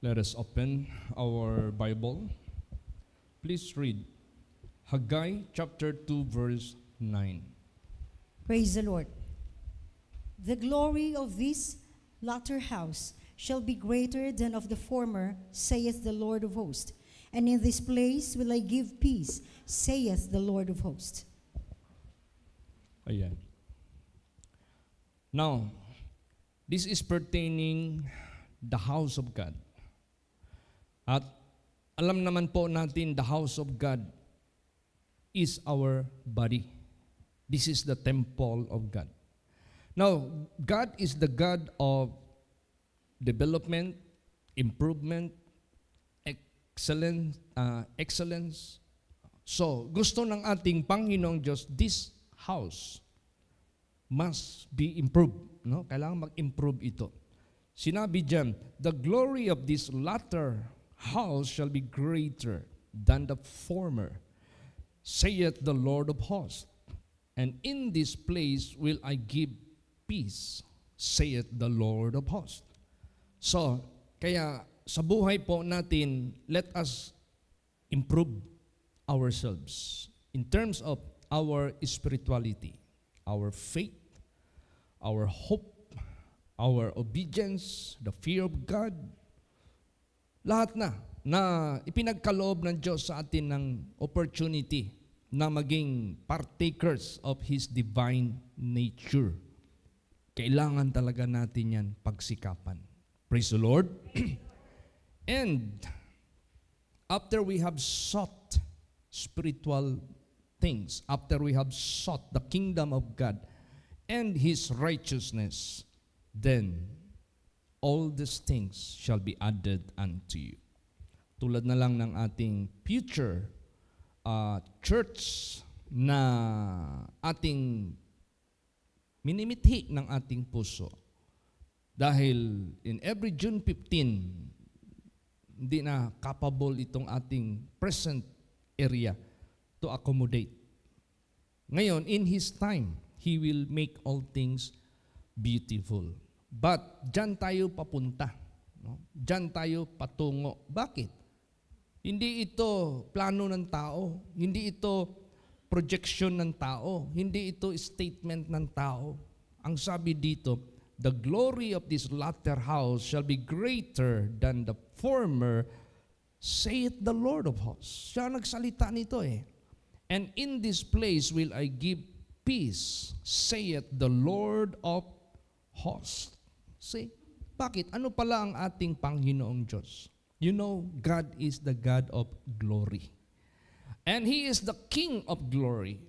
Let us open our Bible. Please read Haggai chapter 2 verse 9. Praise the Lord. The glory of this latter house shall be greater than of the former, saith the Lord of hosts. And in this place will I give peace, saith the Lord of hosts. Ayan. Now, this is pertaining the house of God. At alam naman po natin, the house of God is our body. This is the temple of God. Now, God is the God of development, improvement, excellence. So, gusto ng ating Panginoong Diyos, this house must be improved. No? Kailangan mag-improve ito. Sinabi diyan, the glory of this latter house shall be greater than the former, saith the Lord of hosts. And in this place will I give peace, saith the Lord of hosts. So, kaya sa buhay po natin, let us improve ourselves in terms of our spirituality, our faith, our hope, our obedience, the fear of God. Lahat na ipinagkaloob ng Diyos sa atin ng opportunity na maging partakers of His divine nature. Kailangan talaga natin yan pagsikapan. Praise the Lord. And after we have sought spiritual things, after we have sought the kingdom of God and His righteousness, then all these things shall be added unto you. Tulad na lang ng ating future church na ating minimithi ng ating puso. Dahil in every June 15, hindi na capable itong ating present area to accommodate. Ngayon, in His time, He will make all things beautiful. But dyan tayo papunta. No? Dyan tayo patungo. Bakit? Hindi ito plano ng tao. Hindi ito projection ng tao. Hindi ito statement ng tao. Ang sabi dito, the glory of this latter house shall be greater than the former, saith the Lord of hosts. Siya nagsalita nito eh. And in this place will I give peace, saith the Lord of hosts. See? Bakit? Ano pala ang ating Panginoong Diyos? You know, God is the God of glory. And He is the King of glory.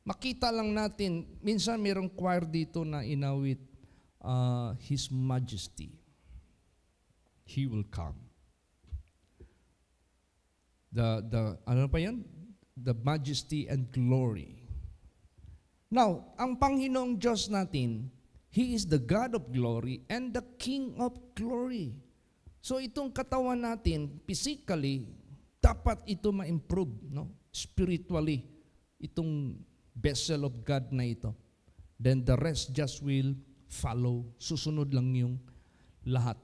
Makita lang natin, minsan mayroong choir dito na inawit, His Majesty. He will come. Ano pa yan? The majesty and glory. Now, ang Panginoong Diyos natin, He is the God of glory and the King of glory. So itong katawan natin, physically, dapat ito ma-improve, no? Spiritually, itong vessel of God na ito. Then the rest just will follow. Susunod lang yung lahat.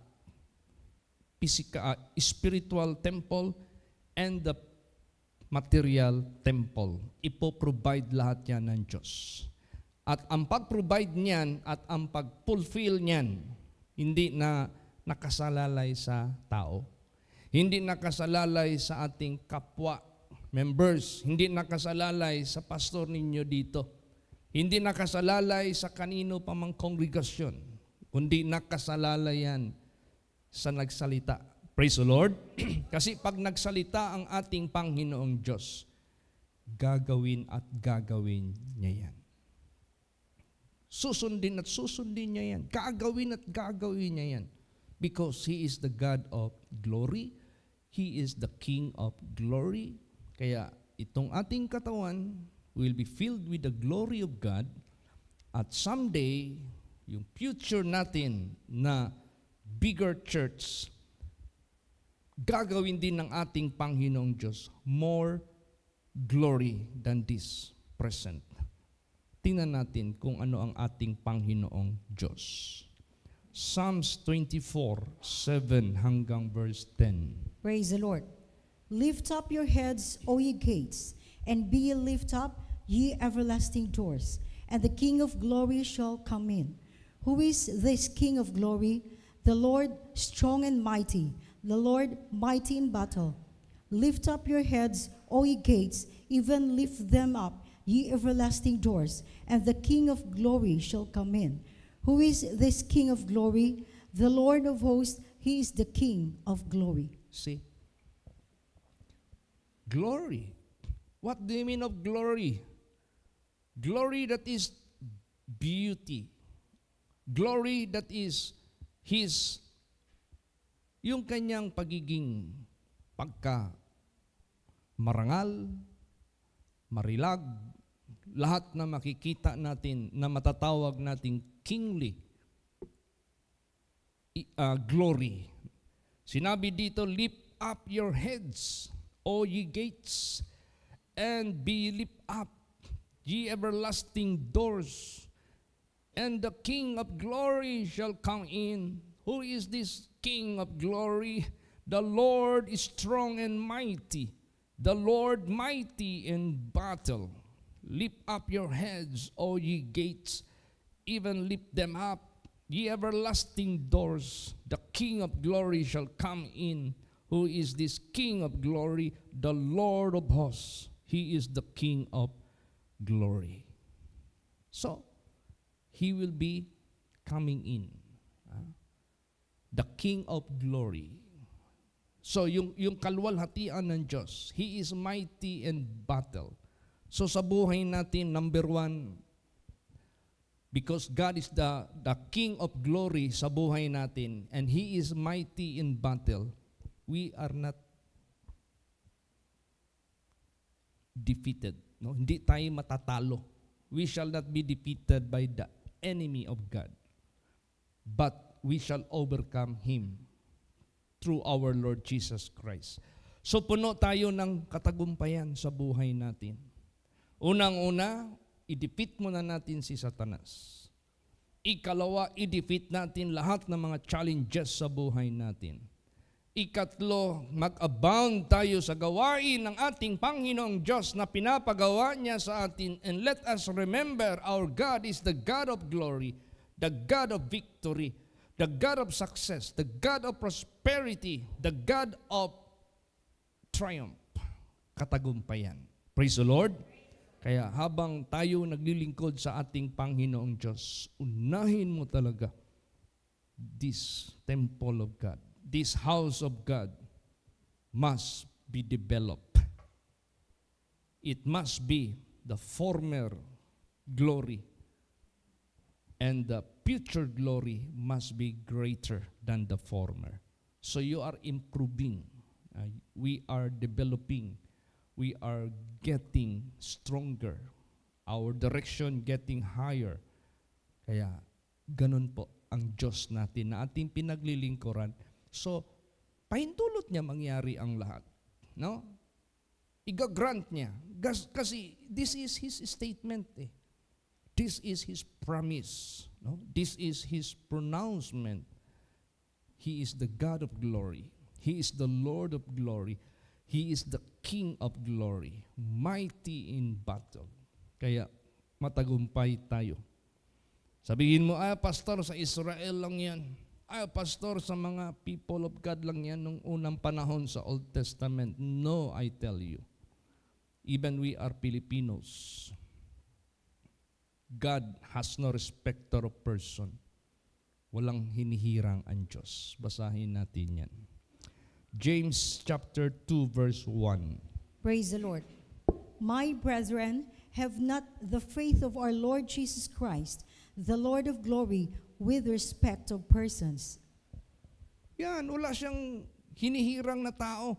Spiritual temple and the material temple. Ipo-provide lahat yan ng Diyos. At ang pag-provide niyan at ang pag-fulfill niyan, hindi na nakasalalay sa tao. Hindi nakasalalay sa ating kapwa members. Hindi nakasalalay sa pastor ninyo dito. Hindi nakasalalay sa kanino pa mang kongregasyon. Kundi nakasalalay yan sa nagsalita. Praise the Lord. Kasi pag nagsalita ang ating Panginoong Diyos, gagawin at gagawin niya yan. Susundin at susundin niya yan. Gagawin at gagawin niya yan. Because He is the God of glory. He is the King of glory. Kaya itong ating katawan will be filled with the glory of God. At someday, yung future natin na bigger church, gagawin din ng ating Panginoong Diyos more glory than this present. Tingnan natin kung ano ang ating Panginoong Diyos. Psalms 24:7 hanggang verse 10. Praise the Lord. Lift up your heads, O ye gates, and be ye lift up, ye everlasting doors, and the King of glory shall come in. Who is this King of glory? The Lord strong and mighty, the Lord mighty in battle. Lift up your heads, O ye gates, even lift them up, ye everlasting doors, and the King of glory shall come in. Who is this King of glory? The Lord of hosts, he is the King of glory. See? Glory. What do you mean of glory? Glory that is beauty. Glory that is His, yung kanyang pagiging pagka marangal, marilag, lahat na makikita natin na matatawag nating kingly glory. Sinabi dito, lift up your heads, O ye gates, and be lift up, ye everlasting doors, and the King of glory shall come in. Who is this King of glory? The Lord is strong and mighty, the Lord mighty in battle. Lift up your heads, O ye gates, even lift them up, ye everlasting doors. The King of glory shall come in. Who is this King of glory? The Lord of hosts. He is the King of glory. So, He will be coming in. The King of glory. So, yung kalwalhatian ng Diyos, He is mighty in battle. So, sa buhay natin, number one, because God is the King of glory sa buhay natin, and He is mighty in battle, we are not defeated. No? Hindi tayo matatalo. We shall not be defeated by the enemy of God. But we shall overcome him through our Lord Jesus Christ. So puno tayo ng katagumpayan sa buhay natin. Unang-una, i-defeat muna natin si Satanas. Ikalawa, i-defeat natin lahat ng mga challenges sa buhay natin. Ikatlo, mag-abound tayo sa gawain ng ating Panginoong Diyos na pinapagawa niya sa atin. And let us remember, our God is the God of glory, the God of victory, the God of success, the God of prosperity, the God of triumph, katagumpayan. Praise the Lord. Kaya habang tayo naglilingkod sa ating Panginoong Diyos, unahin mo talaga this temple of God. This house of God must be developed. It must be the former glory, and the future glory must be greater than the former. So you are improving. We are developing. We are getting stronger. Our direction getting higher. Kaya ganun po ang Diyos natin na ating pinaglilingkuran. So, pahintulot niya mangyari ang lahat. No? Iga-grant niya. Kasi this is His statement eh. This is His promise. No? This is His pronouncement. He is the God of glory. He is the Lord of glory. He is the King of glory. Mighty in battle. Kaya matagumpay tayo. Sabihin mo, pastor, sa Israel lang yan. Pastor, sa mga people of God lang yan nung unang panahon sa Old Testament. No, I tell you. Even we are Filipinos. God has no respecter of person. Walang hinihirang ang Diyos. Basahin natin yan. James chapter 2 verse 1. Praise the Lord. My brethren, have not the faith of our Lord Jesus Christ, the Lord of glory, with respect of persons. Yan, wala siyang hinihirang na tao.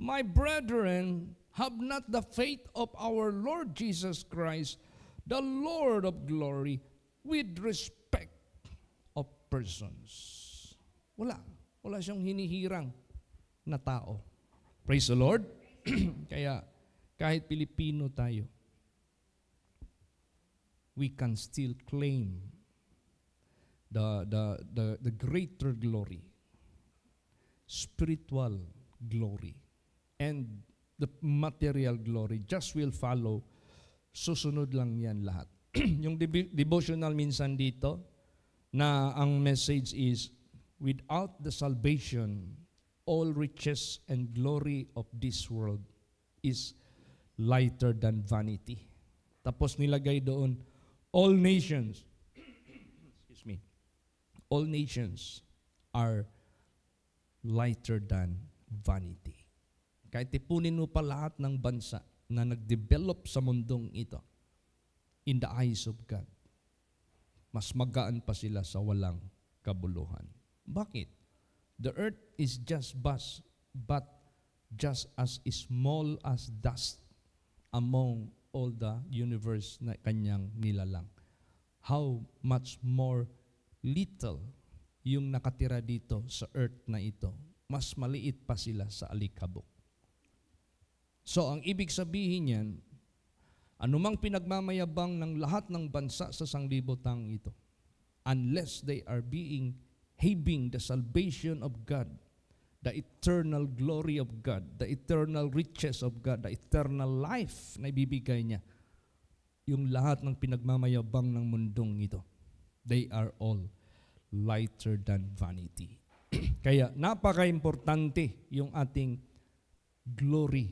My brethren, have not the faith of our Lord Jesus Christ, the Lord of glory, with respect of persons. Wala siyang hinihirang na tao. Praise the Lord. Kaya kahit Pilipino tayo, we can still claim the greater glory, spiritual glory, and the material glory just will follow. Susunod lang yan lahat. Yung devotional minsan dito, na ang message is, without the salvation, all riches and glory of this world is lighter than vanity. Tapos nilagay doon, all nations, all nations are lighter than vanity. Kahit tipunin mo pa lahat ng bansa na nag-develop sa mundong ito, in the eyes of God, mas magaan pa sila sa walang kabuluhan. Bakit? The earth is just but just as small as dust among all the universe na kanyang nilalang. How much more little yung nakatira dito sa earth na ito. Mas maliit pa sila sa alikabok. So, ang ibig sabihin yan, anumang pinagmamayabang ng lahat ng bansa sa sanglibotang ito, unless they are having the salvation of God, the eternal glory of God, the eternal riches of God, the eternal life na ibibigay niya, yung lahat ng pinagmamayabang ng mundong ito, they are all lighter than vanity. Kaya napaka-importante yung ating glory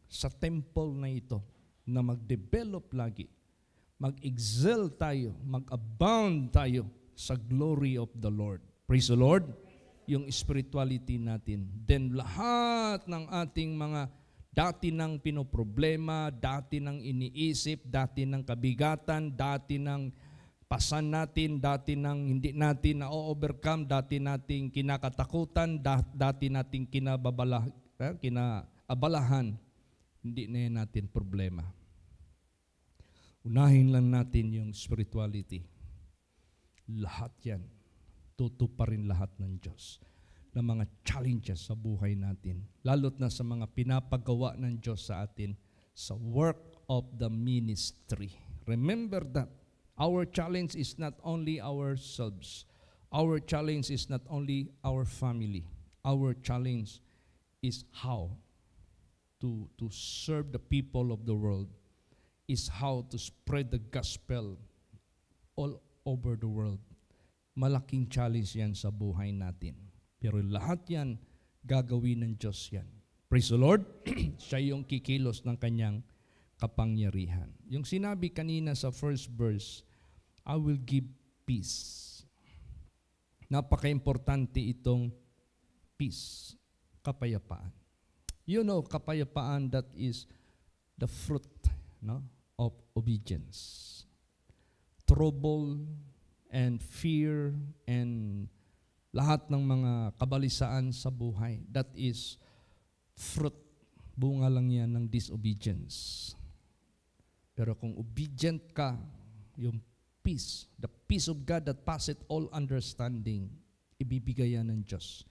sa temple na ito na mag-develop lagi, mag-excel tayo, mag-abound tayo sa glory of the Lord. Praise the Lord. Yung spirituality natin. Then lahat ng ating mga dati nang pinoproblema, dati nang iniisip, dati nang kabigatan, dati nang pasan natin, dati nang hindi natin na-overcome, dati nating kinakatakutan, dati nating kinaabalahan, hindi na yan natin problema. Unahin lang natin yung spirituality. Lahat yan, tutuparin lahat ng Diyos na mga challenges sa buhay natin, lalo't na sa mga pinapagawa ng Diyos sa atin sa work of the ministry. Remember that our challenge is not only ourselves. Our challenge is not only our family. Our challenge is how to serve the people of the world, is how to spread the gospel all over the world. Malaking challenge yan sa buhay natin. Pero lahat yan, gagawin ng Diyos yan. Praise the Lord. Siya yung kikilos ng kanyang kapangyarihan. Yung sinabi kanina sa first verse, I will give peace. Napaka-importante itong peace, kapayapaan. You know, kapayapaan, that is the fruit, no, of obedience. Trouble and fear and lahat ng mga kabalisaan sa buhay, that is fruit, bunga lang yan ng disobedience. Pero kung obedient ka, yung peace, the peace of God that passeth all understanding, ibibigay yan ng Diyos.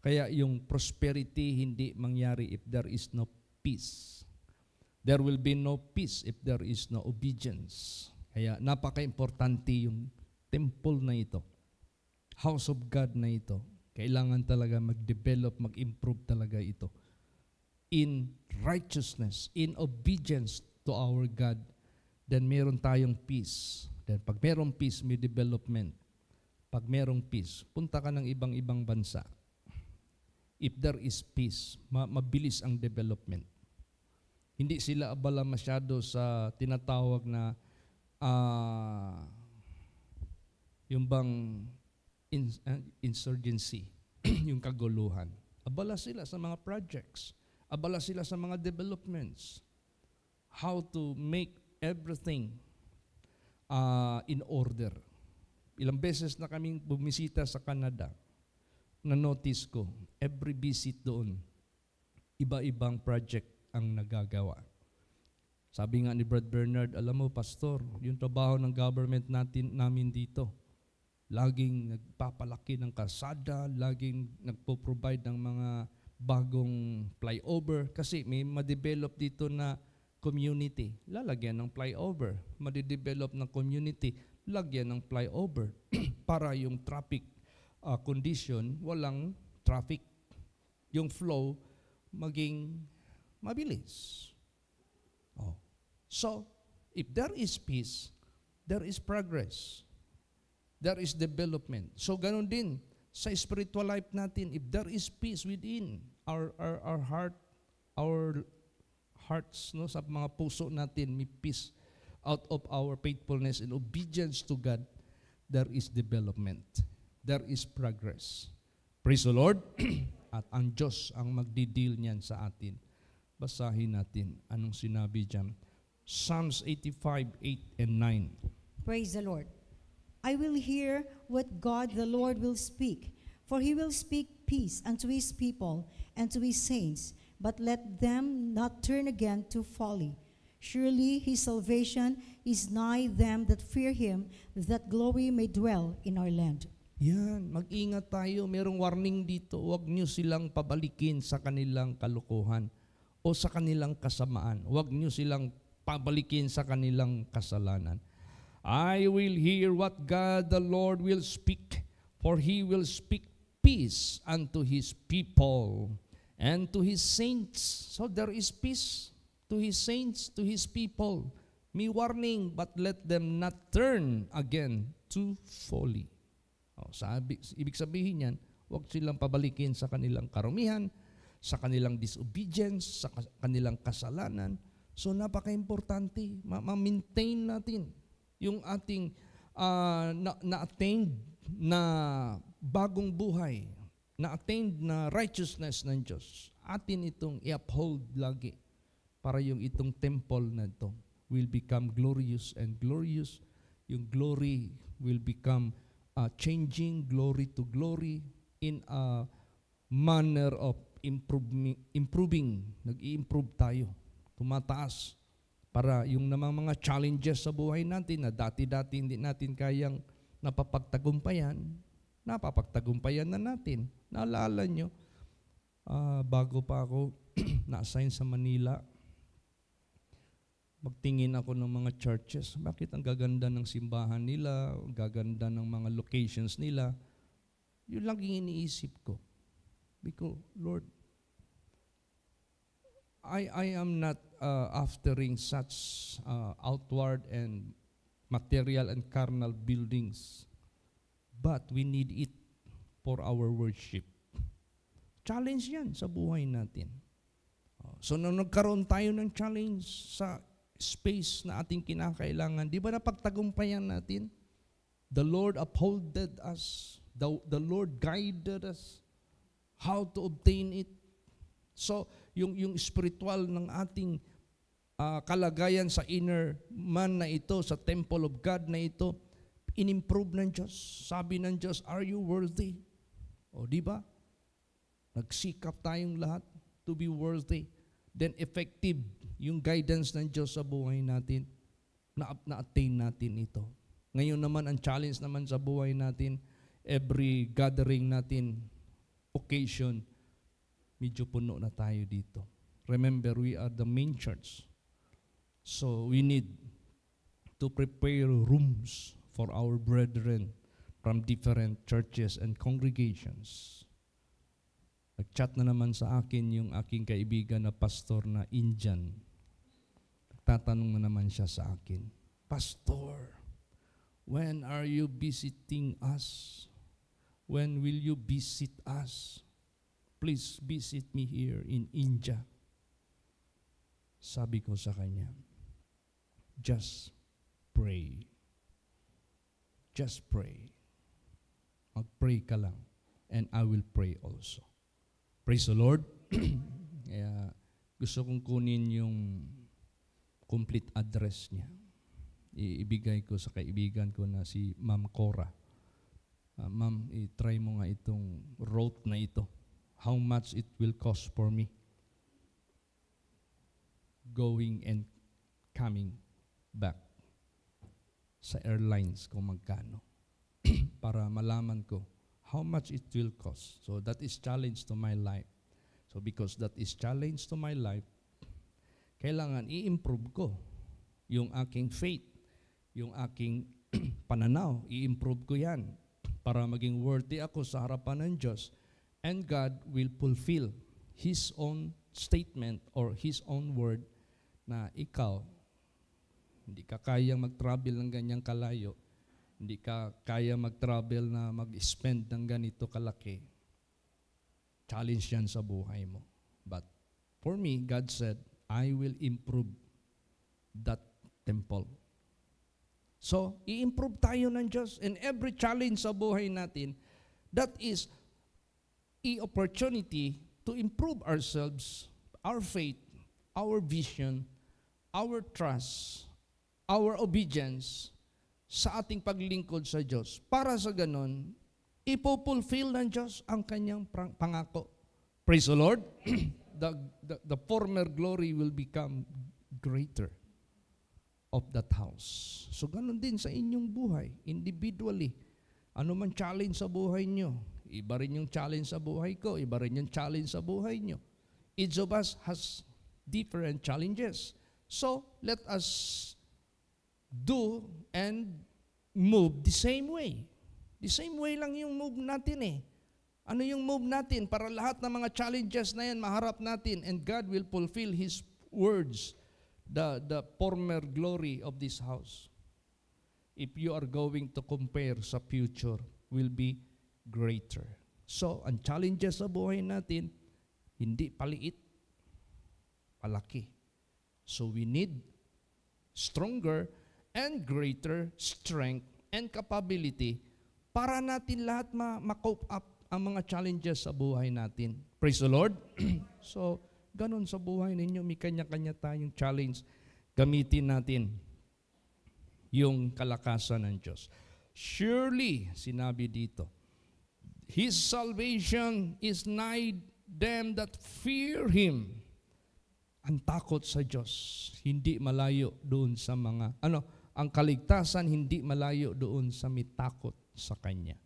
Kaya yung prosperity hindi mangyari if there is no peace. There will be no peace if there is no obedience. Kaya napaka-importante yung temple na ito, house of God na ito. Kailangan talaga mag-develop, mag-improve talaga ito in righteousness, in obedience to our God. Then meron tayong peace. Then pag merong peace, may development. Pag merong peace, punta ka ng ibang-ibang bansa. If there is peace, mabilis ang development. Hindi sila abala masyado sa tinatawag na yung bang insurgency, yung kaguluhan. Abala sila sa mga projects. Abala sila sa mga developments. How to make everything in order. Ilang beses na kaming bumisita sa Canada, na-notice ko, every visit doon, iba-ibang project ang nagagawa. Sabi nga ni Brad Bernard, alam mo, Pastor, yung trabaho ng government namin dito, laging nagpapalaki ng kalsada, laging nagpo-provide ng mga bagong flyover, kasi may ma-develop dito na community, lalagyan ng flyover. Ma-develop ng community, lagyan ng flyover. para yung traffic condition, walang traffic. Yung flow maging mabilis. Oh. So, if there is peace, there is progress. There is development. So, ganun din sa spiritual life natin. If there is peace within our heart, our hearts, no, sa mga puso natin, may peace out of our faithfulness and obedience to God, there is development. There is progress. Praise the Lord. At ang Diyos ang magdi-deal niyan sa atin. Basahin natin anong sinabi diyan. Psalms 85:8 and 9. Praise the Lord. I will hear what God the Lord will speak, for he will speak peace unto his people and to his saints, but let them not turn again to folly. Surely his salvation is nigh them that fear him, that glory may dwell in our land. Yan, mag-ingat tayo. Merong warning dito. Huwag niyo silang pabalikin sa kanilang kalukuhan o sa kanilang kasamaan. Huwag niyo silang pabalikin sa kanilang kasalanan. I will hear what God the Lord will speak, for he will speak peace unto his people and to his saints. So there is peace to his saints, to his people. May warning, but let them not turn again to folly. Ibig sabihin yan, huwag silang pabalikin sa kanilang karumihan, sa kanilang disobedience, sa kanilang kasalanan. So napaka-importante, ma-maintain natin yung ating na-attained na bagong buhay, na-attained na righteousness ng Diyos. Atin itong i-uphold lagi para yung itong temple na ito will become glorious and glorious. Yung glory will become changing glory to glory in a manner of improving. Nag-i-improve tayo, tumataas. Para yung namang mga challenges sa buhay natin na dati-dati hindi natin kayang napapagtagumpayan na natin. Naalala nyo, bago pa ako na-assign sa Manila, magtingin ako ng mga churches. Bakit ang gaganda ng simbahan nila, ang gaganda ng mga locations nila? Yun lang yung iniisip ko. Because, Lord, I am not aftering such outward and material and carnal buildings, but we need it for our worship. Challenge yan sa buhay natin. So nung nagkaroon tayo ng challenge sa space na ating kinakailangan, di ba napagtagumpayan natin? The Lord upholded us. The Lord guided us how to obtain it. So, yung spiritual ng ating kalagayan sa inner man na ito, sa temple of God na ito, in-improve ng Diyos. Sabi ng Diyos, are you worthy? O, di ba? Nagsikap tayong lahat to be worthy. Then effective yung guidance ng Diyos sa buhay natin, na-attain natin ito. Ngayon naman, ang challenge naman sa buhay natin, every gathering natin, occasion, medyo puno na tayo dito. Remember, we are the main church. So we need to prepare rooms for our brethren from different churches and congregations. Nag-chat na naman sa akin yung aking kaibigan na pastor na Indian. Nagtatanong na naman siya sa akin, Pastor, when are you visiting us? When will you visit us? Please visit me here in India. Sabi ko sa kanya, just pray. Just pray. Mag-pray ka lang, and I will pray also. Praise the Lord. Kaya gusto kong kunin yung complete address niya. Ibigay ko sa kaibigan ko na si Ma'am Cora. Ma'am, i-try mo nga itong route na ito. How much it will cost for me going and coming back sa airlines kung magkano para malaman ko how much it will cost. So that is challenge to my life. So because that is challenge to my life, kailangan i-improve ko yung aking faith, yung aking pananaw, i-improve ko yan. para maging worthy ako sa harapan ng Diyos. And God will fulfill His own statement or His own word na ikaw, hindi ka kayang mag-travel ng ganyang kalayo, hindi ka kaya mag-travel na mag-spend ng ganito kalaki. Challenge yan sa buhay mo. But for me, God said, I will improve that temple. So, i-improve tayo ng Diyos. And every challenge sa buhay natin, that is an opportunity to improve ourselves, our faith, our vision, our trust, our obedience sa ating paglingkod sa Diyos. Para sa ganon, ipopulfill ng Diyos ang kanyang pangako. Praise the Lord. The former glory will become greater of that house. So ganon din sa inyong buhay, individually. Ano man challenge sa buhay nyo, iba rin yung challenge sa buhay ko, iba rin yung challenge sa buhay nyo. Each of us has different challenges. So, let us do and move the same way. The same way lang yung move natin eh. Ano yung move natin para lahat ng mga challenges na yan maharap natin and God will fulfill His words, the former glory of this house. If you are going to compare sa future, will be greater. So, ang challenges sa buhay natin, hindi paliit, palaki. So, we need stronger and greater strength and capability para natin lahat ma-cope up ang mga challenges sa buhay natin. Praise the Lord. So, ganun sa buhay ninyo, may kanya-kanya tayong challenge. Gamitin natin yung kalakasan ng Diyos. Surely, sinabi dito, His salvation is nigh them that fear Him. Ang takot sa Diyos, hindi malayo doon sa mga, ang kaligtasan hindi malayo doon sa may takot sa Kanya.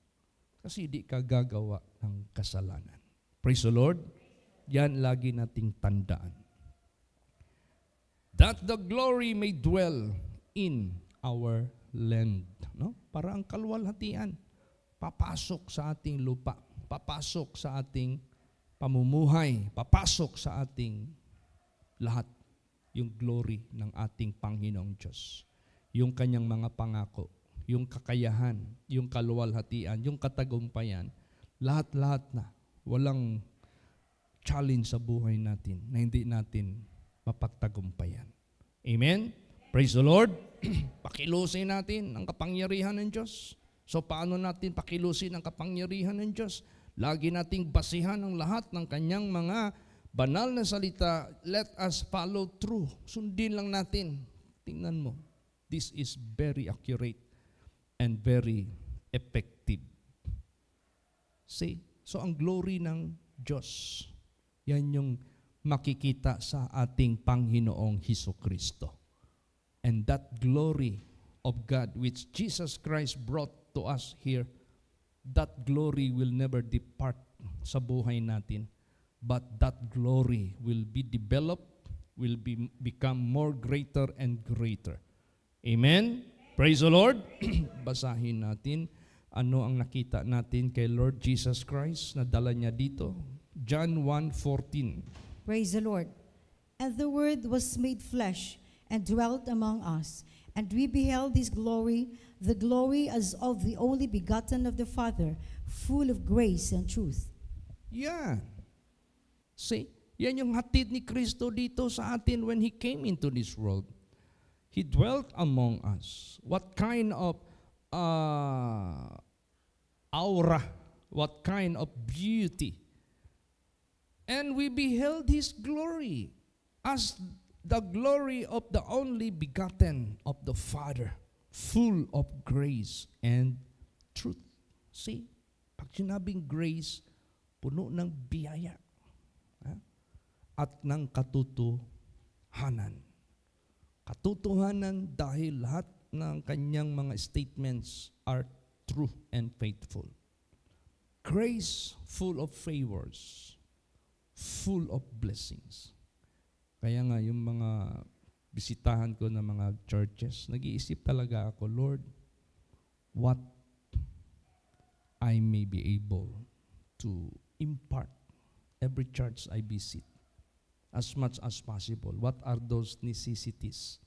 Kasi hindi ka gagawa ng kasalanan. Praise the Lord. Yan lagi nating tandaan. That the glory may dwell in our land. No? Para ang kaluwalhatian, papasok sa ating lupa, papasok sa ating pamumuhay, papasok sa ating lahat yung glory ng ating Panginoong Diyos. Yung kanyang mga pangako, yung kakayahan, yung kaluwalhatian, yung katagumpayan, lahat-lahat na. Walang challenge sa buhay natin na hindi natin mapagtagumpayan. Amen? Praise the Lord. Pakilusin natin ang kapangyarihan ng Diyos. So paano natin pakilusin ang kapangyarihan ng Diyos? Lagi nating basihan ang lahat ng kanyang mga banal na salita. Let us follow through. Sundin lang natin. Tingnan mo. This is very accurate and very effective. See? So ang glory ng Diyos, yan yung makikita sa ating Panginoong Hesukristo. And that glory of God which Jesus Christ brought to us here, that glory will never depart sa buhay natin. But that glory will be developed, will become more greater and greater. Amen? Praise the Lord. Basahin natin ano ang nakita natin kay Lord Jesus Christ na dala niya dito. John 1:14. Praise the Lord. And the Word was made flesh and dwelt among us, and we beheld His glory, the glory as of the only begotten of the Father, full of grace and truth. Yeah. See, yan yung hatid ni Kristo dito sa atin when He came into this world. He dwelt among us. What kind of aura, what kind of beauty. And we beheld His glory as the glory of the only begotten of the Father, full of grace and truth. See, pag sinabing grace, puno ng biyaya at ng katotohanan. Katotohanan dahil lahat ng kanyang mga statements are true and faithful. Grace full of favors, full of blessings. Kaya nga yung mga bisitahan ko ng mga churches, nag-iisip talaga ako, Lord, what I may be able to impart every church I visit as much as possible. What are those necessities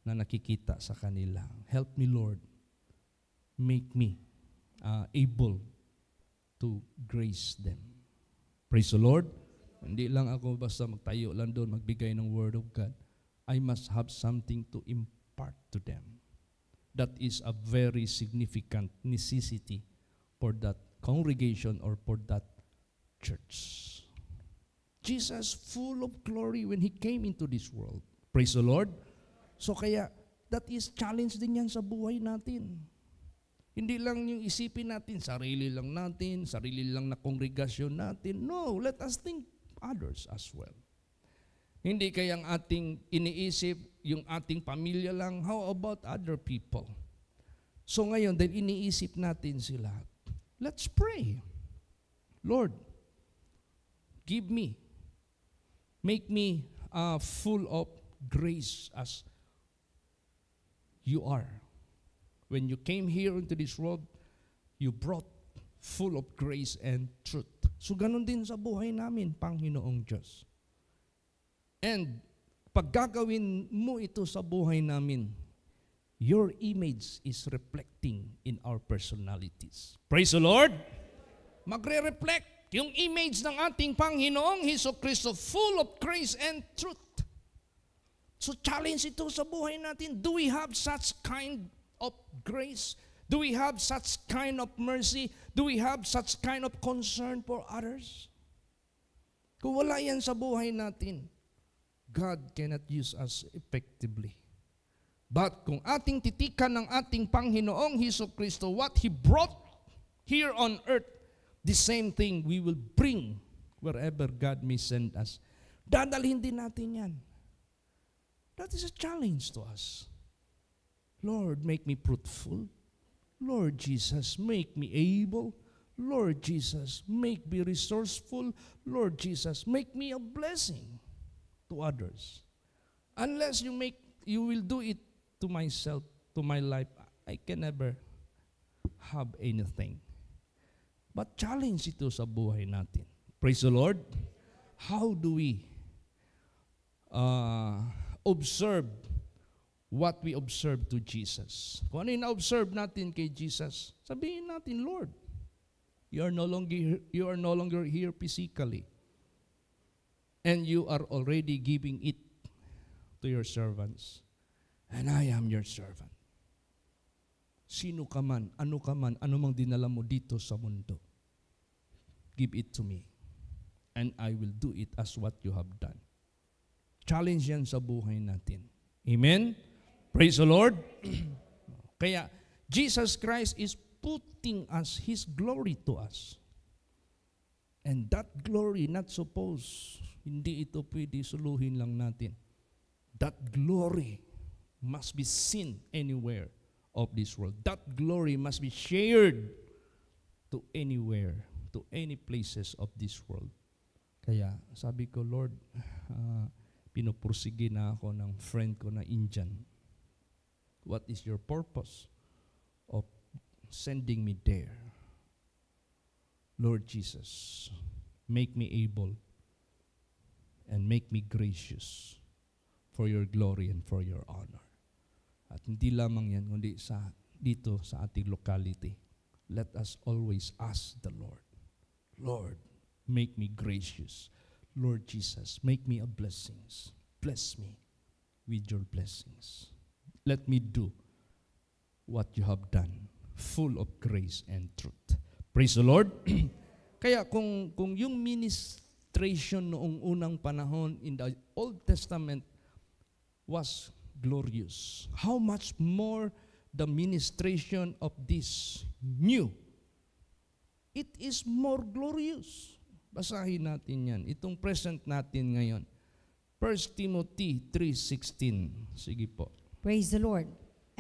na nakikita sa kanila? Help me, Lord. Make me able to grace them. Praise the Lord. Hindi lang ako basta magtayo lang doon, magbigay ng Word of God. I must have something to impart to them. That is a very significant necessity for that congregation or for that church. Jesus, full of glory when He came into this world. Praise the Lord. So kaya, that is challenge din yan sa buhay natin. Hindi lang yung isipin natin, sarili lang na kongregasyon natin. No, let us think others as well. Hindi kayang ating iniisip, yung ating pamilya lang, how about other people? So ngayon, dahil iniisip natin sila, let's pray. Lord, give me, make me full of grace as you are. When you came here into this world, you brought full of grace and truth. So ganun din sa buhay namin, Panginoong Diyos. And pag gagawin mo ito sa buhay namin, your image is reflecting in our personalities. Praise the Lord! Magre-reflect yung image ng ating Panginoong Hesukristo, full of grace and truth. So challenge ito sa buhay natin. Do we have such kind of grace? Do we have such kind of mercy? Do we have such kind of concern for others? Kung wala yan sa buhay natin, God cannot use us effectively. But kung ating titikan ng ating Panginoong Hesukristo, what He brought here on earth, the same thing we will bring wherever God may send us. Dadalhin din natin yan. That is a challenge to us. Lord, make me fruitful. Lord Jesus, make me able. Lord Jesus, make me resourceful. Lord Jesus, make me a blessing to others. Unless you will do it to myself, to my life, I can never have anything. But challenge ito sa buhay natin. Praise the Lord. How do we observe what we observe to Jesus? Kung ano yung na-observe natin kay Jesus, sabihin natin, Lord, you are no longer here physically. And you are already giving it to your servants. And I am your servant. Sino ka man, ano mang dinala mo dito sa mundo, give it to me. And I will do it as what you have done. Challenge yan sa buhay natin. Amen? Praise the Lord. Kaya, Jesus Christ is putting us His glory to us. And that glory, not suppose, hindi ito pwede suluhin lang natin. That glory must be seen anywhere of this world. That glory must be shared to anywhere, to any places of this world. Kaya sabi ko, Lord, pinupursige na ako ng friend ko na Indian. What is your purpose of sending me there? Lord Jesus, make me able and make me gracious for your glory and for your honor. At hindi lamang yan, kundi dito sa ating locality. Let us always ask the Lord, Lord, make me gracious. Lord Jesus, make me a blessings. Bless me with your blessings. Let me do what you have done, full of grace and truth. Praise the Lord. Kaya kung yung ministration noong unang panahon in the Old Testament was glorious, how much more the ministration of this new? It is more glorious. Basahin natin yan. Itong present natin ngayon. 1 Timothy 3:16. Sige po. Praise the Lord.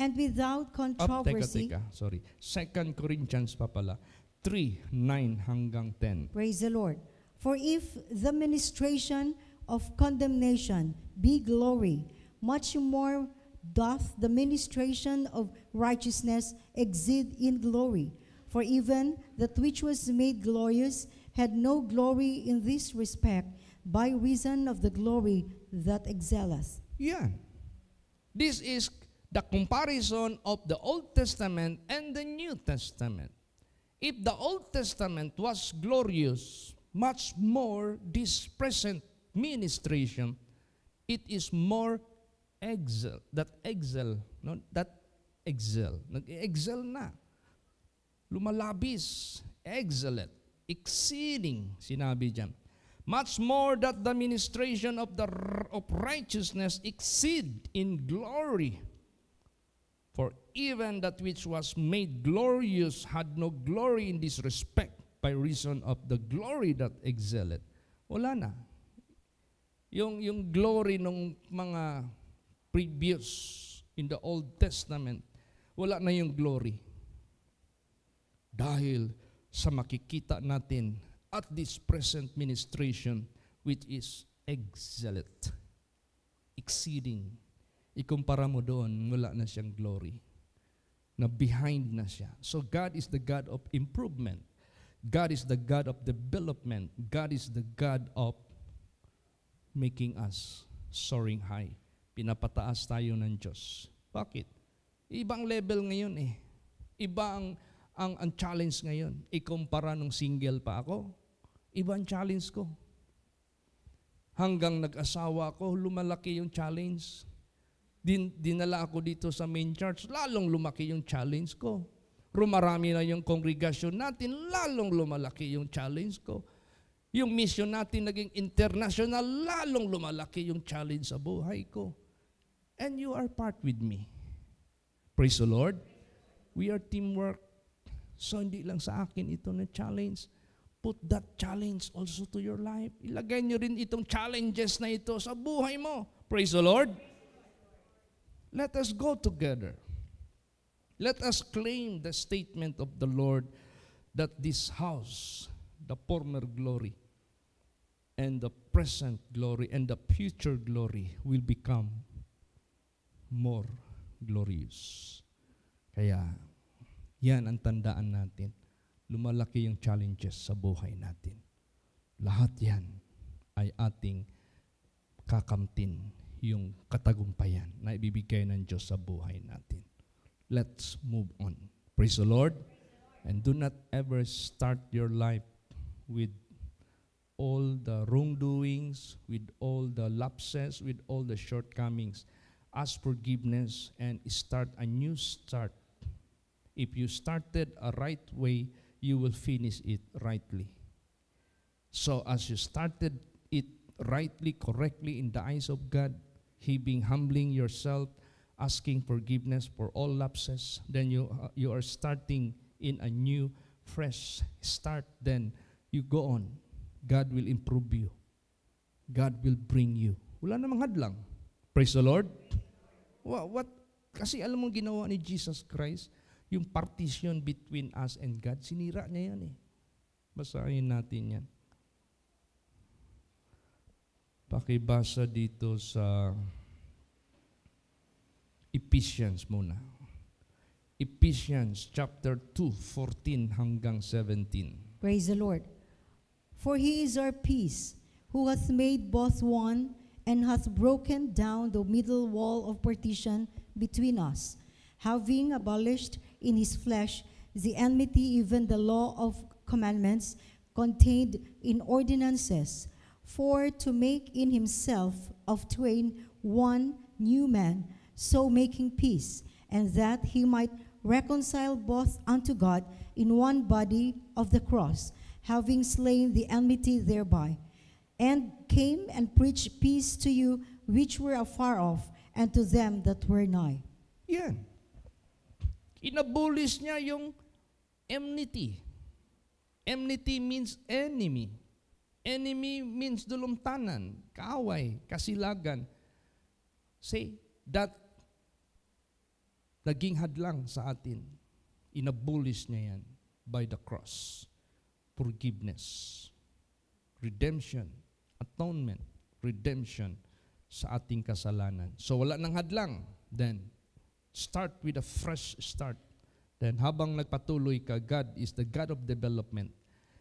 And without controversy. Sorry. 2 Corinthians pa pala. 3:9 hanggang 10. Praise the Lord. For if the ministration of condemnation be glory, much more doth the ministration of righteousness exceed in glory. For even that which was made glorious had no glory in this respect, by reason of the glory that excelleth. Yan. This is the comparison of the Old Testament and the New Testament. If the Old Testament was glorious, much more this present ministration, it is more excel. Nag-excel na. Lumalabis, excellent, exceeding, sinabi diyan. Much more that the ministration of righteousness exceed in glory. For even that which was made glorious had no glory in this respect, by reason of the glory that excelleth. Wala na. Yung glory ng mga previous in the Old Testament, wala na yung glory. Dahil sa makikita natin at this present ministration, which is excellent, exceeding. Ikumpara mo doon, wala na siyang glory. Na behind na siya. So God is the God of improvement. God is the God of development. God is the God of making us soaring high. Pinapataas tayo ng Diyos. Bakit? Ibang level ngayon eh. Iba ang challenge ngayon. Ikumpara nung single pa ako, ibang challenge ko. Hanggang nag-asawa ko, lumalaki yung challenge. Dinala ako dito sa main church, lalong lumaki yung challenge ko. Rumarami na yung kongregasyon natin, lalong lumalaki yung challenge ko. Yung mission natin naging international, lalong lumalaki yung challenge sa buhay ko. And you are part with me. Praise the Lord. We are teamwork. So hindi lang sa akin ito na challenge. Put that challenge also to your life. Ilagay nyo rin itong challenges na ito sa buhay mo. Praise the Lord. Let us go together. Let us claim the statement of the Lord that this house, the former glory, and the present glory, and the future glory will become more glorious. Kaya, yan ang tandaan natin. Lumalaki yung challenges sa buhay natin. Lahat yan ay ating kakamtin yung katagumpayan na ibibigay ng Diyos sa buhay natin. Let's move on. Praise the Lord. And do not ever start your life with all the wrongdoings, with all the lapses, with all the shortcomings. Ask forgiveness and start a new start. If you started a right way, you will finish it rightly. So as you started it rightly, correctly in the eyes of God, humbling yourself, asking forgiveness for all lapses, then you are starting in a new, fresh start. Then you go on. God will improve you. God will bring you. Wala namang hadlang. Praise the Lord. What? Kasi alam mo ginawa ni Jesus Christ, yung partition between us and God, sinira niya yan eh. Basahin natin yan. Pakibasa dito sa Ephesians muna. Ephesians chapter 2, 14 hanggang 17. Praise the Lord. For he is our peace, who hath made both one, and hath broken down the middle wall of partition between us, having abolished in his flesh the enmity, even the law of commandments contained in ordinances, for to make in himself of twain one new man, so making peace, and that he might reconcile both unto God in one body of the cross, having slain the enmity thereby, and came and preached peace to you which were afar off, and to them that were nigh. Yan. Inabolish niya yung enmity. Enmity means enemy. Enemy means dulumtanan, kaaway, kasilagan. Say, that naging hadlang sa atin. Inabolish niya yan by the cross. Forgiveness, redemption, atonement, redemption sa ating kasalanan. So wala nang hadlang. Then, start with a fresh start. Then habang nagpatuloy ka, God is the God of development.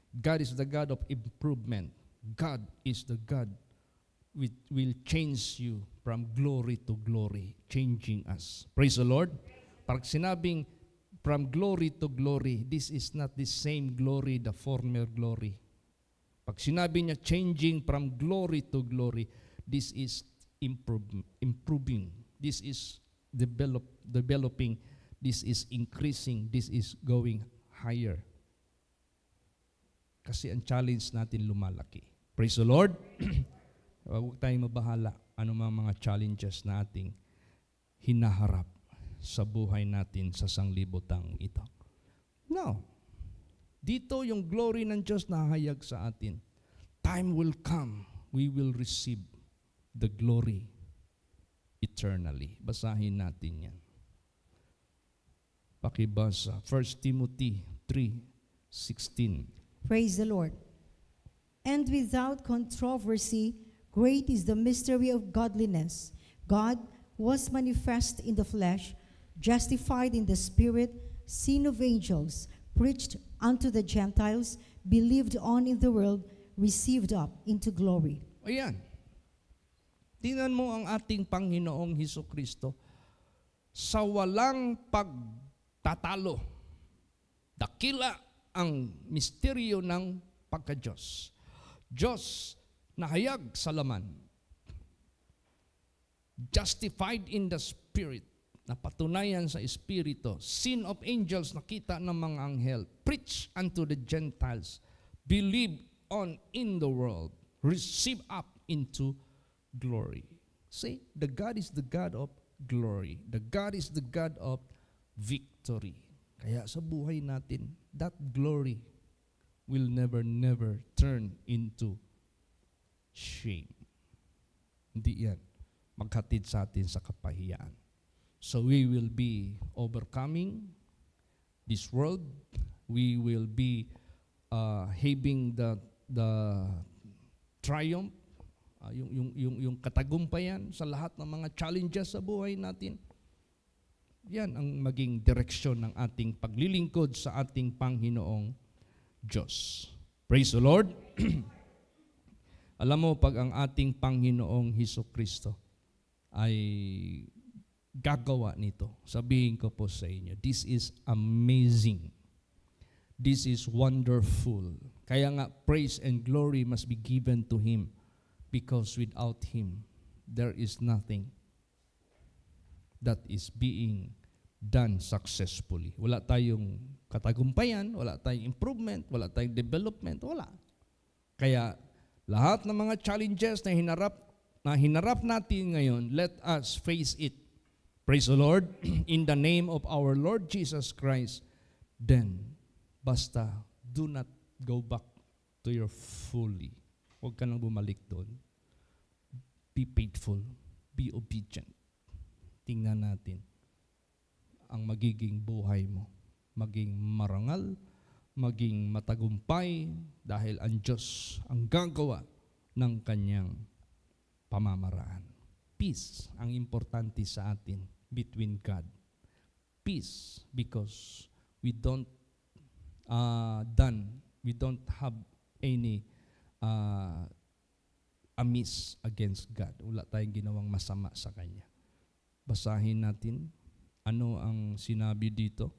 God is the God of improvement. God is the God which will change you from glory to glory, changing us. Praise the Lord. Pag sinabing from glory to glory, this is not the same glory, the former glory. Pag sinabi niya changing from glory to glory, this is improving. This is developing. This is increasing. This is going higher. Kasi ang challenge natin lumalaki. Praise the Lord. Huwag tayong mabahala ano mga challenges na ating hinaharap sa buhay natin sa sanglibutang ito. Now, dito yung glory ng Diyos na hayag sa atin. Time will come, we will receive the glory eternally. Basahin natin yan. Pakibasa, 1 Timothy 3:16. Praise the Lord. And without controversy, great is the mystery of godliness. God was manifest in the flesh, justified in the spirit, seen of angels, preached unto the Gentiles, believed on in the world, received up into glory. Ayan. Tingnan mo ang ating Panginoong Hesukristo sa walang pagtatalo. Dakila ang misteryo ng pagka-Diyos. Diyos na hayag sa laman. Justified in the spirit. Napatunayan sa Espiritu. Seen of angels, nakita ng mga anghel. Preach unto the Gentiles. Believe on in the world. Receive up into glory. See, the God is the God of glory. The God is the God of victory. Kaya sa buhay natin, that glory will never turn into shame. Hindi yan maghatid sa atin sa kapahiyaan. So we will be overcoming this world. We will be having the triumph, yung katagumpayan sa lahat ng mga challenges sa buhay natin. Yan ang maging direksyon ng ating paglilingkod sa ating Panginoong Diyos. Praise the Lord. Alam mo, pag ang ating Panginoong Hesukristo ay gagawa nito, sabihin ko po sa inyo, this is amazing. This is wonderful. Kaya nga, praise and glory must be given to Him because without Him, there is nothing that is being done successfully. Wala tayong katagumpayan, wala tayong improvement, wala tayong development, wala. Kaya lahat ng mga challenges na hinarap natin ngayon, let us face it. Praise the Lord. In the name of our Lord Jesus Christ, then, basta, do not go back to your fully. Huwag ka nang bumalik doon. Be faithful. Be obedient. Tingnan natin ang magiging buhay mo. Maging marangal, maging matagumpay, dahil ang Diyos ang gagawa ng kanyang pamamaraan. Peace ang importante sa atin between God. Peace because we don't have any amiss against God. Wala tayong ginawang masama sa Kanya. Basahin natin ano ang sinabi dito,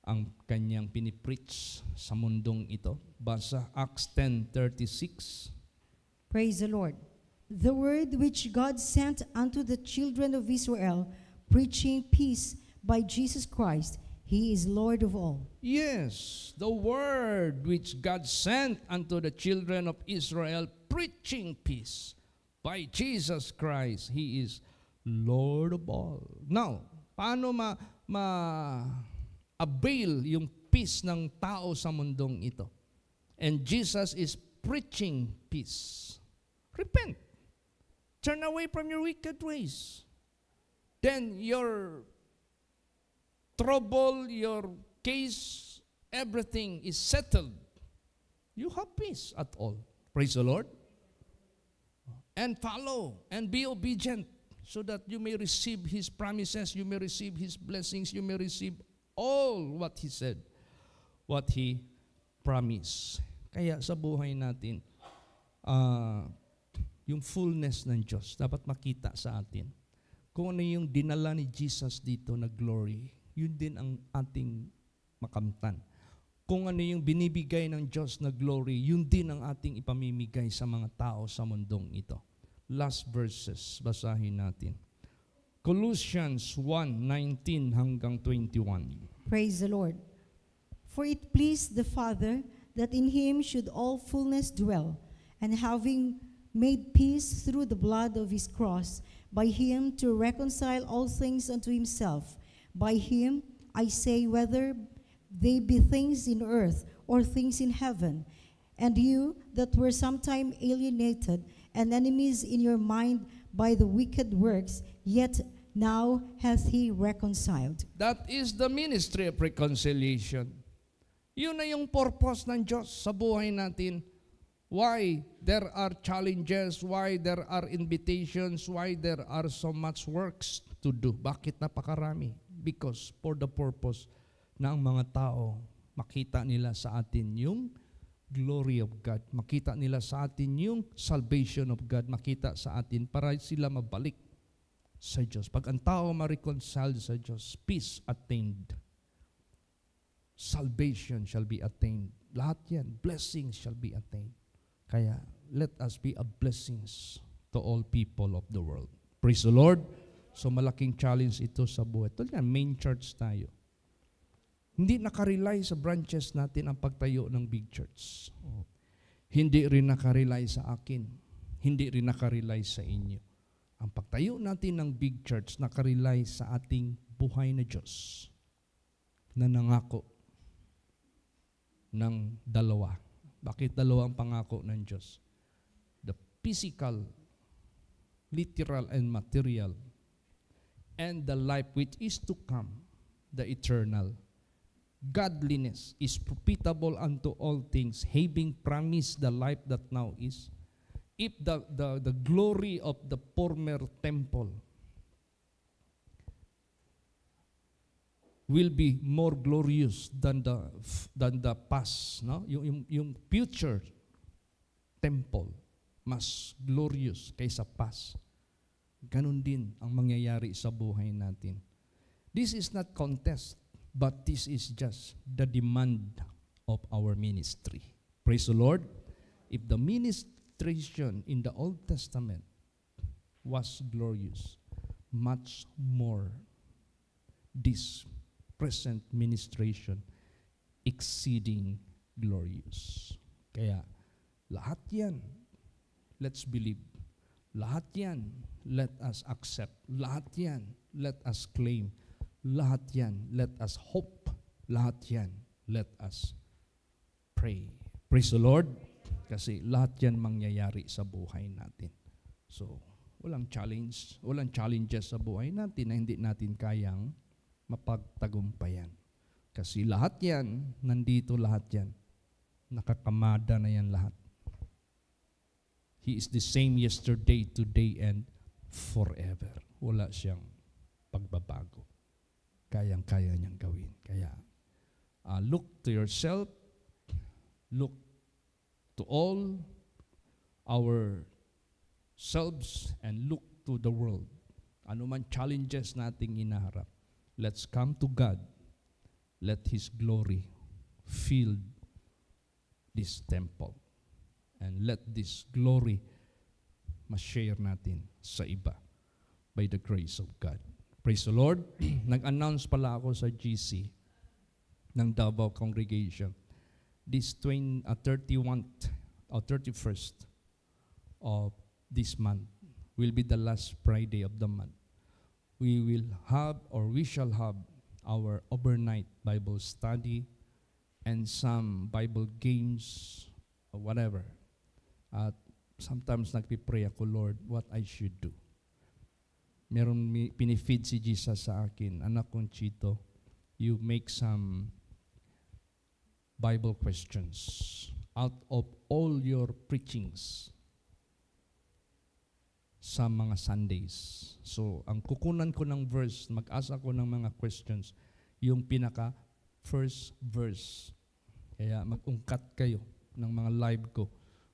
ang Kanyang pinipreach sa mundong ito. Basa Acts 10:36. Praise the Lord. The word which God sent unto the children of Israel, preaching peace by Jesus Christ, He is Lord of all. Yes, the word which God sent unto the children of Israel, preaching peace by Jesus Christ, He is Lord of all. Now, paano ma-avail yung peace ng tao sa mundong ito? And Jesus is preaching peace. Repent. Turn away from your wicked ways. Then your trouble, your case, everything is settled. You have peace at all. Praise the Lord. And follow and be obedient so that you may receive His promises, you may receive His blessings, you may receive all what He said, what He promised. Kaya sa buhay natin, yung fullness ng Diyos dapat makita sa atin. Kung ano yung dinala ni Jesus dito na glory, yun din ang ating makamtan. Kung ano yung binibigay ng Diyos na glory, yun din ang ating ipamimigay sa mga tao sa mundong ito. Last verses, basahin natin. Colossians 1:19 hanggang 21. Praise the Lord. For it pleased the Father that in Him should all fullness dwell, and having made peace through the blood of His cross, by Him to reconcile all things unto Himself. By Him, I say, whether they be things in earth or things in heaven. And you that were sometime alienated and enemies in your mind by the wicked works, yet now hath He reconciled. That is the ministry of reconciliation. Yun na yung purpose ng Diyos sa buhay natin. Why there are challenges, why there are invitations, why there are so much works to do. Bakit napakarami? Because for the purpose na ang mga tao makita nila sa atin yung glory of God. Makita nila sa atin yung salvation of God. Makita sa atin para sila mabalik sa Diyos. Pag ang tao ma-reconcile sa Diyos, peace attained. Salvation shall be attained. Lahat yan, blessings shall be attained. Kaya, let us be a blessings to all people of the world. Praise the Lord. So, malaking challenge ito sa buhay. Ito yan, main church tayo. Hindi nakarely sa branches natin ang pagtayo ng big church. Hindi rin nakarely sa akin. Hindi rin nakarely sa inyo. Ang pagtayo natin ng big church nakarely sa ating buhay na Diyos na nangako ng dalawa. Bakit dalawa ang pangako ng Diyos? The physical, literal, and material, and the life which is to come, the eternal. Godliness is profitable unto all things, having promised the life that now is. If the glory of the former temple will be more glorious than the past, no? Yung future temple mas glorious kaysa past. Ganun din ang mangyayari sa buhay natin. This is not contest, but this is just the demand of our ministry. Praise the Lord. If the ministration in the Old Testament was glorious, much more this present ministration exceeding glorious. Kaya lahat yan, let's believe. Lahat yan, let us accept. Lahat yan, let us claim. Lahat yan, let us hope. Lahat yan, let us pray. Praise the Lord. Kasi lahat yan mangyayari sa buhay natin. So, walang challenges sa buhay natin na hindi natin kayang mapagtagumpayan. Kasi lahat yan, nandito lahat yan. Nakakamada na yan lahat. He is the same yesterday, today, and forever. Wala siyang pagbabago. Kayang-kaya niyang gawin. Kaya, look to yourself, look to all our selves, and look to the world. Ano man challenges nating inaharap, let's come to God. Let His glory fill this temple. And let this glory ma-share natin sa iba by the grace of God. Praise the Lord. Nag-announce pala ako sa GC ng Davao Congregation. This 31st or 31st of this month will be the last Friday of the month. We shall have our overnight Bible study and some Bible games or whatever. At sometimes nagpipray ako, Lord, what I should do. Meron pinifeed si Jesus sa akin, anak kong Chito, you make some Bible questions out of all your preachings sa mga Sundays. So, ang kukunan ko ng verse, mag-asa ko ng mga questions, yung pinaka first verse. Kaya mag-ungkat kayo ng mga live ko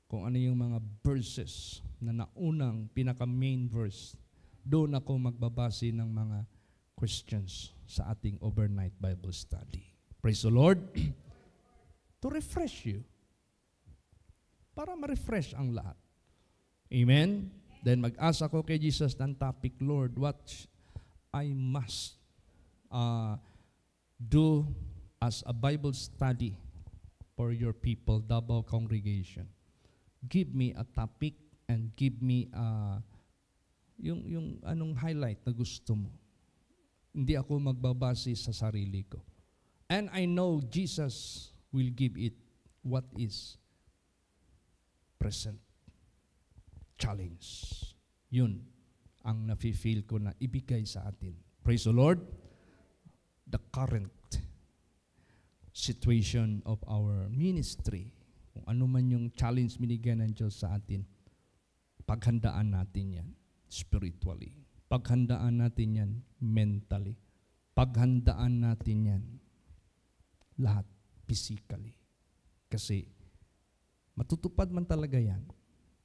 kung ano yung mga verses na naunang pinaka main verse. Doon ako magbabase ng mga questions sa ating overnight Bible study. Praise the Lord. To refresh you. Para ma-refresh ang lahat. Amen? Then mag-ask ako kay Jesus ng topic, Lord, what I must do as a Bible study for your people, Davao congregation. Give me a topic and give me yung anong highlight na gusto mo. Hindi ako magbabase sa sarili ko. And I know Jesus will give it what is present. Challenge. Yun ang nafe-feel ko na ibigay sa atin. Praise the Lord. The current situation of our ministry, kung ano man yung challenge binigyan ng Diyos sa atin, paghandaan natin yan spiritually. Paghandaan natin yan mentally. Paghandaan natin yan lahat physically. Kasi matutupad man talaga yan.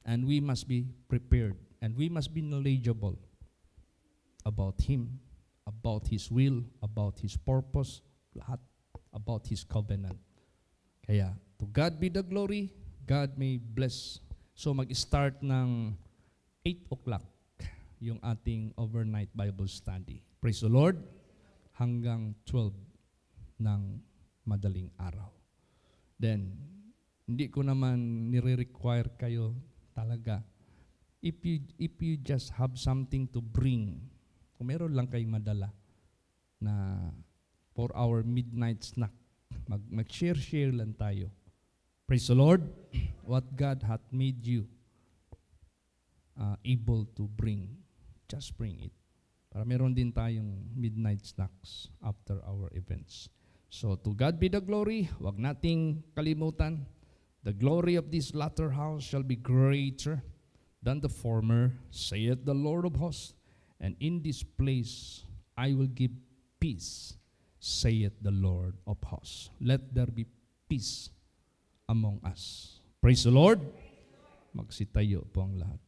And we must be prepared. And we must be knowledgeable about Him, about His will, about His purpose, lahat about His covenant. Kaya, to God be the glory, God may bless. So mag-start ng 8 o'clock yung ating overnight Bible study. Praise the Lord. Hanggang 12 ng madaling araw. Then, hindi ko naman nire-require kayo talaga. If you just have something to bring, kung meron lang kayong madala na for our midnight snack, mag-share lang tayo. Praise the Lord. What God hath made you able to bring, just bring it. Para meron din tayong midnight snacks after our events. So to God be the glory. Wag nating kalimutan. The glory of this latter house shall be greater than the former, saith the Lord of hosts. And in this place I will give peace, saith the Lord of hosts. Let there be peace among us. Praise the Lord. Magsitayo po ang lahat.